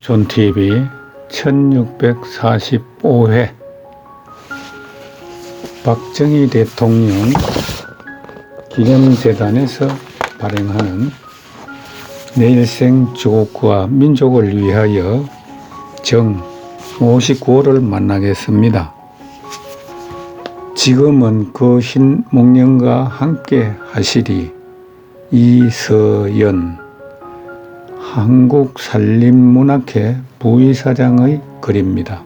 존TV 1645회 박정희 대통령 기념재단에서 발행하는 내 일생 조국과 민족을 위하여 정 59호를 만나겠습니다. 지금은 그 흰 목련과 함께 하시리. 이서연 한국산림문학회 부의사장의 글입니다.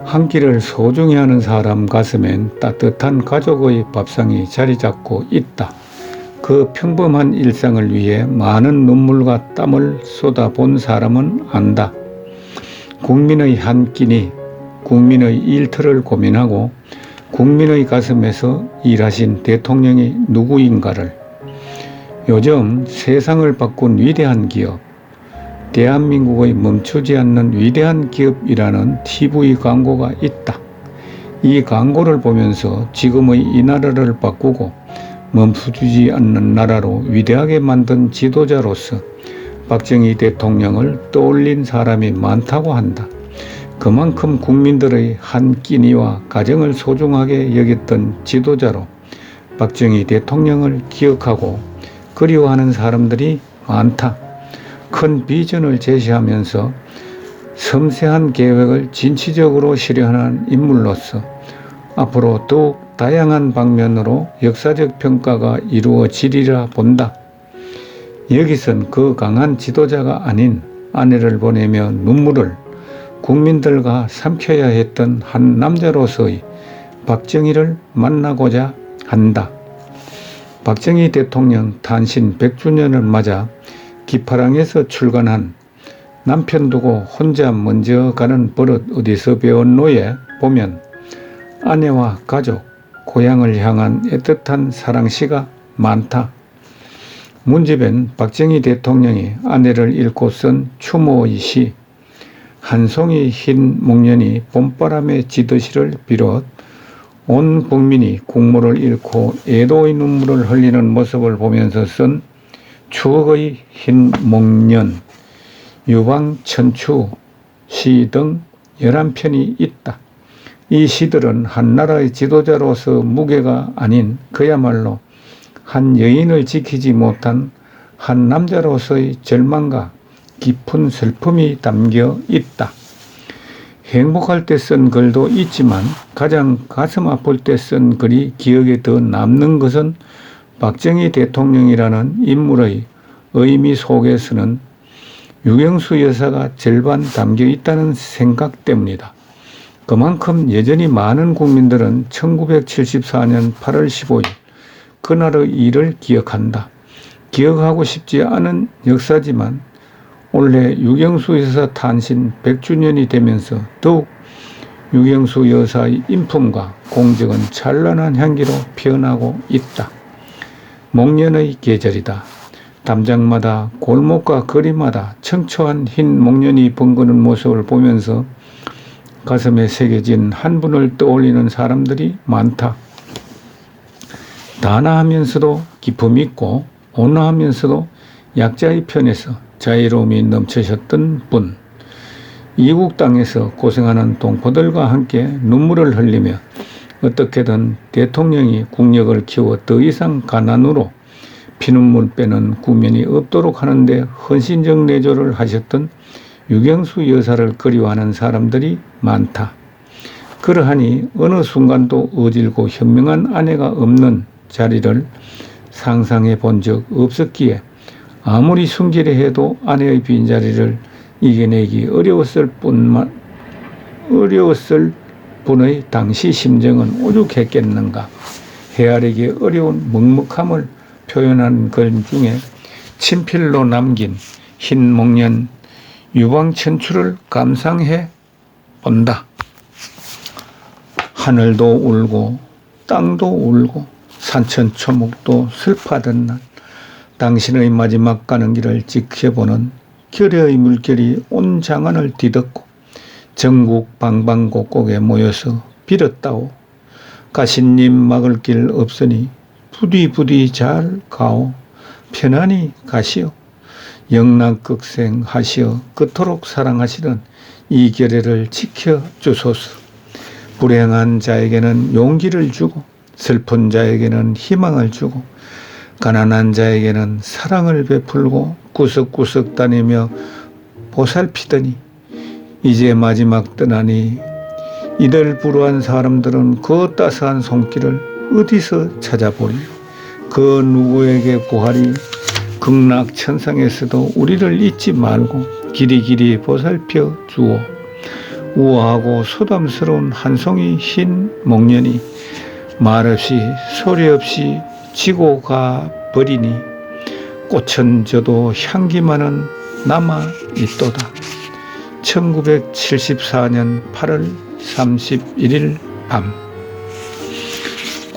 한 끼를 소중히 하는 사람 가슴엔 따뜻한 가족의 밥상이 자리 잡고 있다. 그 평범한 일상을 위해 많은 눈물과 땀을 쏟아본 사람은 안다. 국민의 한 끼니 국민의 일터를 고민하고 국민의 가슴에서 일하신 대통령이 누구인가를, 요즘 세상을 바꾼 위대한 기업, 대한민국의 멈추지 않는 위대한 기업이라는 TV 광고가 있다. 이 광고를 보면서 지금의 이 나라를 바꾸고 멈추지 않는 나라로 위대하게 만든 지도자로서 박정희 대통령을 떠올린 사람이 많다고 한다. 그만큼 국민들의 한 끼니와 가정을 소중하게 여겼던 지도자로 박정희 대통령을 기억하고 그리워하는 사람들이 많다. 큰 비전을 제시하면서 섬세한 계획을 진취적으로 실현한 인물로서 앞으로 더욱 다양한 방면으로 역사적 평가가 이루어지리라 본다. 여기선 그 강한 지도자가 아닌 아내를 보내며 눈물을 국민들과 삼켜야 했던 한 남자로서의 박정희를 만나고자 한다. 박정희 대통령 탄신 100주년을 맞아 기파랑에서 출간한 남편 두고 혼자 먼저 가는 버릇 어디서 배웠노에 보면 아내와 가족, 고향을 향한 애틋한 사랑시가 많다. 문집엔 박정희 대통령이 아내를 잃고 쓴 추모의 시, 한 송이 흰 목련이 봄바람에 지듯이를 비롯 온 국민이 국모를 잃고 애도의 눈물을 흘리는 모습을 보면서 쓴 추억의 흰 목련, 유방천추 시 등 11편이 있다. 이 시들은 한 나라의 지도자로서 무게가 아닌 그야말로 한 여인을 지키지 못한 한 남자로서의 절망과 깊은 슬픔이 담겨 있다. 행복할 때 쓴 글도 있지만 가장 가슴 아플 때 쓴 글이 기억에 더 남는 것은 박정희 대통령이라는 인물의 의미 속에서는 유경수 여사가 절반 담겨 있다는 생각 때문이다. 그만큼 여전히 많은 국민들은 1974년 8월 15일 그날의 일을 기억한다. 기억하고 싶지 않은 역사지만 올해 유경수 여사 탄신 100주년이 되면서 더욱 유경수 여사의 인품과 공적은 찬란한 향기로 피어나고 있다. 목련의 계절이다. 담장마다 골목과 거리마다 청초한 흰 목련이 번거는 모습을 보면서 가슴에 새겨진 한 분을 떠올리는 사람들이 많다. 단아하면서도 기품 있고 온화하면서도 약자의 편에서 자유로움이 넘치셨던 분, 이국 땅에서 고생하는 동포들과 함께 눈물을 흘리며 어떻게든 대통령이 국력을 키워 더 이상 가난으로 피눈물 빼는 국면이 없도록 하는데 헌신적 내조를 하셨던 유경수 여사를 그리워하는 사람들이 많다. 그러하니 어느 순간도 어질고 현명한 아내가 없는 자리를 상상해 본 적 없었기에 아무리 순결히 해도 아내의 빈자리를 이겨내기 어려웠을 분의 당시 심정은 오죽했겠는가. 헤아리기 어려운 먹먹함을 표현한 글 중에 친필로 남긴 흰 목련 유방천추를 감상해 본다. 하늘도 울고 땅도 울고 산천초목도 슬퍼하던 날, 당신의 마지막 가는 길을 지켜보는 결의의 물결이 온 장안을 뒤덮고 전국 방방곡곡에 모여서 빌었다오. 가신님 막을 길 없으니 부디 잘 가오. 편안히 가시오. 영락극생하시어 그토록 사랑하시던 이 결례를 지켜주소서. 불행한 자에게는 용기를 주고 슬픈 자에게는 희망을 주고 가난한 자에게는 사랑을 베풀고 구석구석 다니며 보살피더니 이제 마지막 떠나니 이들 불우한 사람들은 그 따스한 손길을 어디서 찾아보리요. 그 누구에게 구하리. 극락천상에서도 우리를 잊지 말고 길이길이 보살펴 주오. 우아하고 소담스러운 한 송이 흰 목련이 말없이 소리없이 지고 가 버리니 꽃은 져도 향기만은 남아 있도다. 1974년 8월 31일 밤,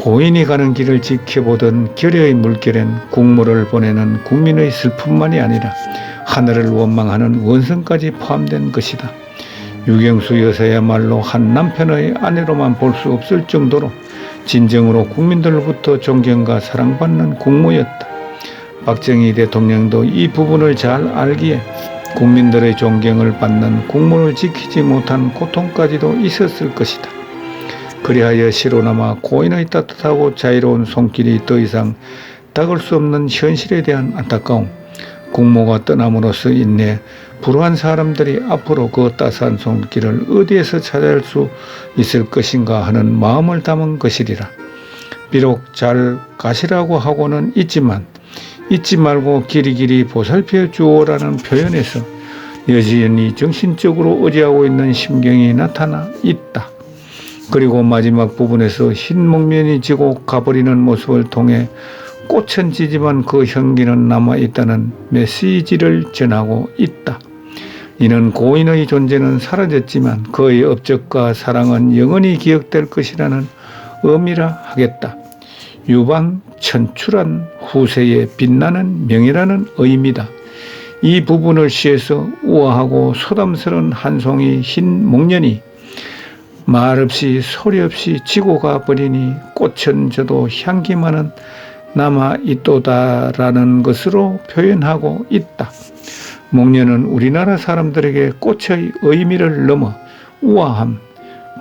고인이 가는 길을 지켜보던 결여의 물결엔 국모를 보내는 국민의 슬픔만이 아니라 하늘을 원망하는 원성까지 포함된 것이다. 유경수 여사야말로 한 남편의 아내로만 볼 수 없을 정도로 진정으로 국민들로부터 존경과 사랑받는 국모였다. 박정희 대통령도 이 부분을 잘 알기에 국민들의 존경을 받는 국모를 지키지 못한 고통까지도 있었을 것이다. 그리하여 시로나마 고인의 따뜻하고 자유로운 손길이 더 이상 닦을 수 없는 현실에 대한 안타까움, 국모가 떠남으로써 인해 불우한 사람들이 앞으로 그 따스한 손길을 어디에서 찾아낼 수 있을 것인가 하는 마음을 담은 것이리라. 비록 잘 가시라고 하고는 있지만 잊지 말고 길이길이 보살펴 주오라는 표현에서 여전히 정신적으로 의지하고 있는 심경이 나타나 있다. 그리고 마지막 부분에서 흰 목련이 지고 가버리는 모습을 통해 꽃은 지지만 그 향기는 남아있다는 메시지를 전하고 있다. 이는 고인의 존재는 사라졌지만 그의 업적과 사랑은 영원히 기억될 것이라는 의미라 하겠다. 유방천출한 후세에 빛나는 명예라는 의미다. 이 부분을 시해서 우아하고 소담스러운 한 송이 흰 목련이 말없이 소리없이 지고 가버리니 꽃은 져도 향기만은 남아있도다라는 것으로 표현하고 있다. 목련은 우리나라 사람들에게 꽃의 의미를 넘어 우아함,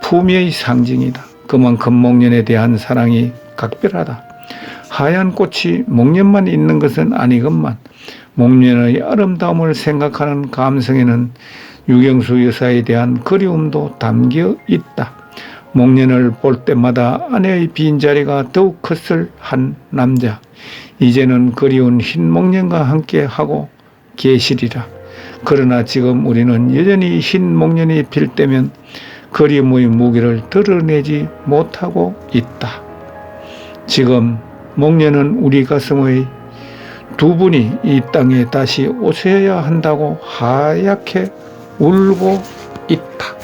품위의 상징이다. 그만큼 목련에 대한 사랑이 각별하다. 하얀 꽃이 목련만 있는 것은 아니건만 목련의 아름다움을 생각하는 감성에는 유경수 여사에 대한 그리움도 담겨 있다. 목련을 볼 때마다 아내의 빈자리가 더욱 컸을 한 남자. 이제는 그리운 흰 목련과 함께 하고 계시리라. 그러나 지금 우리는 여전히 흰 목련이 필 때면 그리움의 무게를 드러내지 못하고 있다. 지금 목련은 우리 가슴의 두 분이 이 땅에 다시 오셔야 한다고 하얗게 울고 있다.